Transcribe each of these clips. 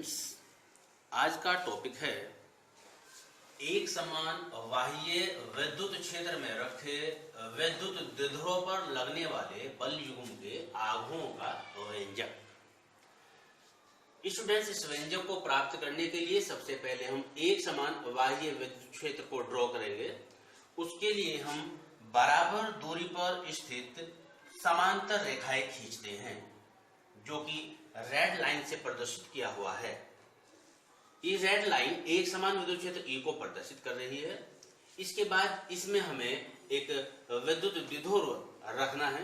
Students, आज का topic है एक समान बाह्य विद्युत क्षेत्र में रखे विद्युत द्विध्रुव पर लगने वाले बल युग्म के आघूर्ण का व्यंजक। स्टूडेंट्स, इस व्यंजक को प्राप्त करने के लिए सबसे पहले हम एक समान बाह्य विद्युत क्षेत्र को ड्रॉ करेंगे। उसके लिए हम बराबर दूरी पर स्थित समांतर रेखाएं खींचते हैं, जो कि रेड लाइन से प्रदर्शित किया हुआ है। ये रेड लाइन एक समान विद्युत क्षेत्र E को प्रदर्शित कर रही है। इसके बाद इसमें हमें एक विद्युत द्विध्रुव रखना है।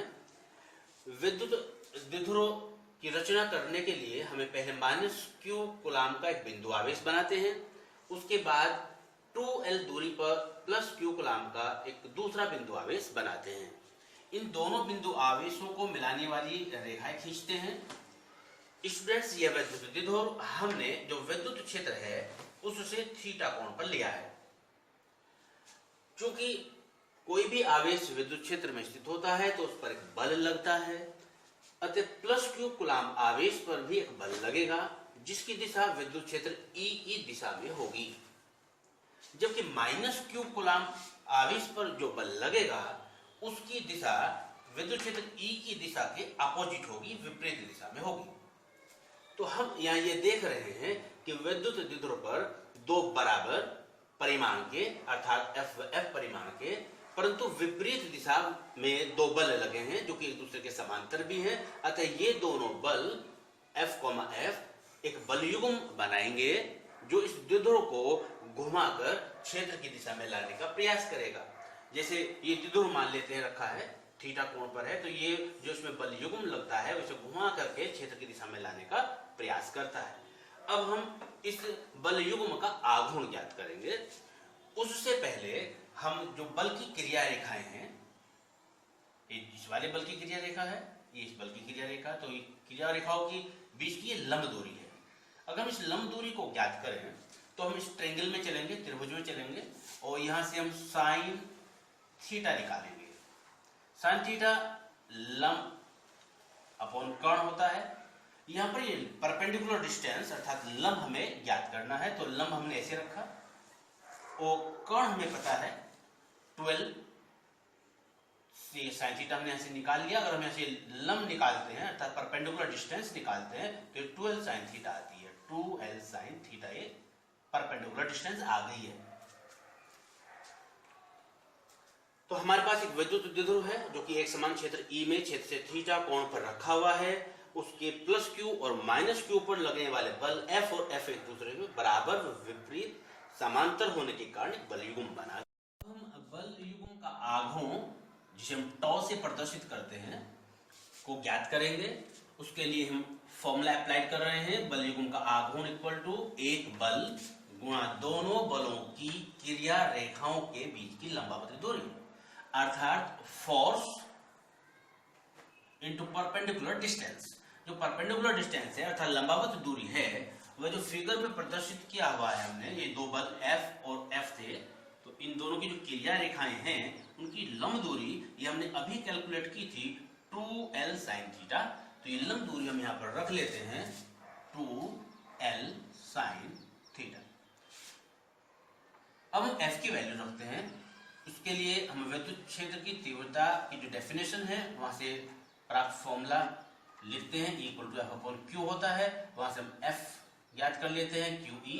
विद्युत द्विध्रुव की रचना करने के लिए हमें पहले -q कूलाम का एक बिंदु आवेश बनाते हैं। उसके बाद 2L दूरी पर +q कूलाम का एक दूसरा बिंदु आवेश बनाते हैं। इन दोनों बिंदु आवेशों को मिलाने वाली रेखाएं खींचते हैं। स्टूडेंट्स, यह विद्युत द्विध्रुव हमने जो विद्युत क्षेत्र है उससे थीटा कोण पर लिया है। चूंकि कोई भी आवेश विद्युत क्षेत्र में स्थित होता है तो उस पर एक बल लगता है, अतः +q कूलाम आवेश पर भी एक बल लगेगा, जिसकी दिशा विद्युत क्षेत्र E की दिशा में होगी। जबकि -q कूलाम आवेश पर जो बल लगेगा उसकी दिशा विद्युत क्षेत्र E की दिशा के अपोजिट होगी, विपरीत दिशा में होगी। तो हम यहाँ ये देख रहे हैं कि विद्युत द्विध्रुव पर दो बराबर परिमाण के अर्थात F परिमाण के परंतु विपरीत दिशा में दो बल लगे हैं, जो कि एक दूसरे के समांतर भी हैं। अतः ये दोनों बल F, एक बल युग्म बनाएंगे जो इस द्विध्रुव को घुमाकर क्षेत्र की दिशा में लाने का प्रयास करेगा। जैसे ये द्विध्रुव मान लेते हैं रखा है, थीटा कोण पर है, तो ये जो इसमें बल युग्म लगता है उसे घुमा करके क्षेत्र की दिशा में लाने का प्रयास करता है। अब हम इस बल युग्म का आघूर्ण ज्ञात करेंगे। उससे पहले हम जो बल की क्रिया रेखाएं हैं, इस वाले बल की क्रिया रेखा है, ये इस बल की क्रिया रेखा, तो ये क्रिया रेखाओं की बीच की लंब दूरी है। अगर हम इस लंब दूरी को ज्ञात करें तो हम इस ट्रायंगल में चलेंगे, त्रिभुज में चलेंगे और यहां से हम साइन थीटा निकालेंगे। साइन थीटा लंब अपॉन कर्ण होता है। यहाँ पर ये परपेंडिकुलर डिस्टेंस अर्थात लंब हमें ज्ञात करना है, तो लंब हमने ऐसे रखा और कर्ण हमें पता है 12 से साइन थीटा हमने ऐसे निकाल लिया। अगर हम ऐसे लंब निकालते हैं अर्थात परपेंडिकुलर डिस्टेंस निकालते हैं तो 12 साइन थीटा आती है। 2L साइन थीटा, ये परपेंडिकुलर डिस्टेंस आ गई है। तो हमारे पास एक विद्युत द्विध्रुव है जो कि एक समान क्षेत्र E में क्षेत्र से थीटा कोण पर रखा हुआ है। उसके +q और -q पर लगने वाले बल F और F एक दूसरे में बराबर विपरीत समांतर होने के कारण एक बल युग्म बना। हम बल युग्म का आघूर्ण, जिसे हम टॉ से प्रदर्शित करते हैं, को ज्ञात करेंगे। उसके लिए हम फॉर्मूला अप्लाई कर रहे हैं। बल युग्म का आघूर्ण इक्वल टू एक बल गुणा दोनों बलों की क्रिया रेखाओं के बीच की लंबावत दूरी, अर्थात फोर्स इनटू परपेंडिकुलर डिस्टेंस। जो परपेंडिकुलर डिस्टेंस है अर्थात लंबावत दूरी है, वह जो फिगर में प्रदर्शित किया हुआ है हमने, ये दो बल F और F थे, तो इन दोनों की जो क्रिया रेखाएं हैं उनकी लंब दूरी ये हमने अभी कैलकुलेट की थी 2L साइन थीटा। तो ये लंब दूरी हम यहाँ पर रख लेते हैं 2L साइन थीटा। अब हम F की वैल्यू रखते हैं। उसके लिए हम विद्युत क्षेत्र की तीव्रता की जो डेफिनेशन है वहां से प्राप्त फॉर्मूला लिखते हैं, E=F/Q होता है। वहां से हम F ज्ञात कर लेते हैं, QE।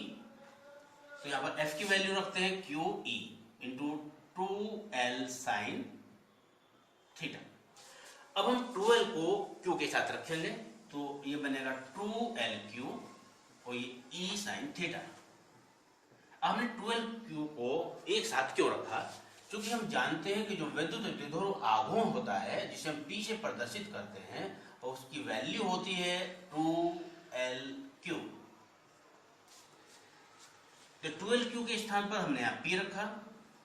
तो यहाँ पर F की वैल्यू रखते हैं QE into 2L sine theta. अब हम 2L को Q के साथ रखेंगे तो ये बनेगा 2LQ और ये E साइन थीटा। हमने 12Q को एक साथ क्यों रखा? क्योंकि हम जानते हैं कि जो विद्युत द्विध्रुव आघूर्ण होता है जिसे हम P से प्रदर्शित करते हैं और उसकी वैल्यू होती है 2LQ। तो 12Q के स्थान पर हमने यहाँ P रखा,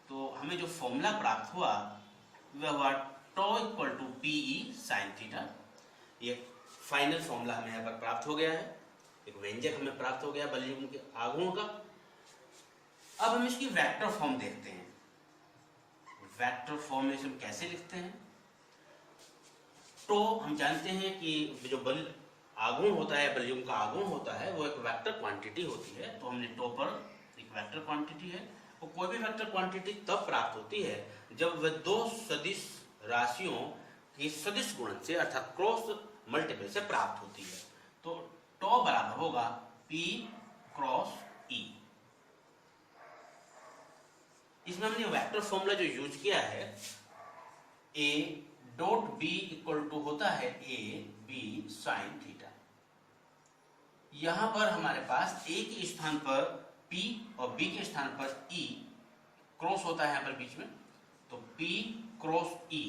तो हमें जो फॉर्मूला प्राप्त हुआ वह हुआ tau equal to PE sine theta. ये फाइनल फॉर्मूला हमें यहाँ पर प्राप्त हो गया है, एक व्यंजक हमें प्राप्त हो गया बल युग्म के आघूर्ण का। अब हम इसकी वेक्टर फॉर्म देखते हैं। वेक्टर फॉर्म में हम कैसे लिखते हैं? तो हम जानते हैं कि जो बल आघूर्ण होता है, बलयुग्म का आघूर्ण होता है, वो एक वेक्टर क्वांटिटी होती है। तो हमने टो पर एक वेक्टर क्वांटिटी है, वो कोई भी वेक्टर क्वांटिटी तब प्राप्त होती है जब वह दो सदिश राशियों की सदिश गुणन से अर्थात क्रॉस मल्टीपल से प्राप्त होती है। तो टो बराबर होगा P क्रॉस E। इसमें हमने वेक्टर फॉर्मूला जो यूज किया है, A dot B equal to होता है A B साइन थीटा। यहां पर हमारे पास A के स्थान पर P और B के स्थान पर E क्रॉस होता है, यहां पर बीच में, तो P cross E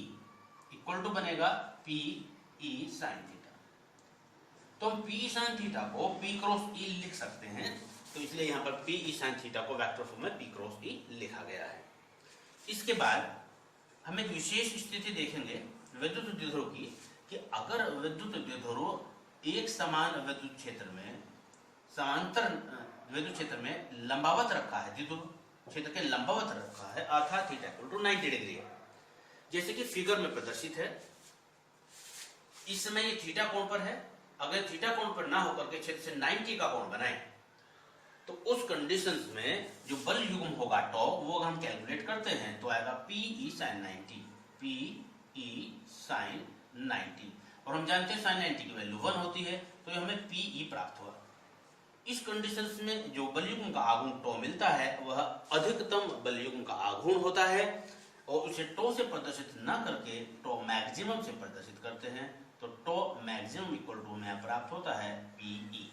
equal to बनेगा P E साइन थीटा। तो हम P साइन थीटा को P क्रॉस E लिख सकते हैं, तो इसलिए यहां पर P E साइन थीटा को वेक्टर फॉर्म में P क्रॉस E लिखा गया है। इसके बाद हम एक विशेष स्थिति देखेंगे विद्युत द्विध्रुव की, कि अगर विद्युत द्विध्रुव एक समान विद्युत क्षेत्र में समांतर विद्युत क्षेत्र में लंबावत रखा है, द्विध्रुव क्षेत्र के लंबावत रखा है, अर्थात थीटा इक्वल टू 90 डिग्री है, जैसे कि फिगर में प्रदर्शित है। इस समय ये थीटा कोण पर है। अगर थीटा कोण पर ना होकर के क्षेत्र से 90 का कोण बनाए, तो उस कंडीशंस में जो बल युग्म होगा टॉ, वो हम कैलकुलेट करते हैं तो आएगा PE sin 90, PE sin 90, और हम जानते हैं sin 90 की वैल्यू 1 होती है, तो ये हमें PE प्राप्त हुआ। इस कंडीशंस में जो बल युग्म का आघूर्ण टॉ मिलता है वह अधिकतम बल युग्म का आघूर्ण होता है, और उसे टॉ से प्रदर्शित न करके टॉ मैक्सिमम से प्रदर्शित करते हैं। तो टॉ मैक्सिमम इक्वल टू में प्राप्त होता है PE।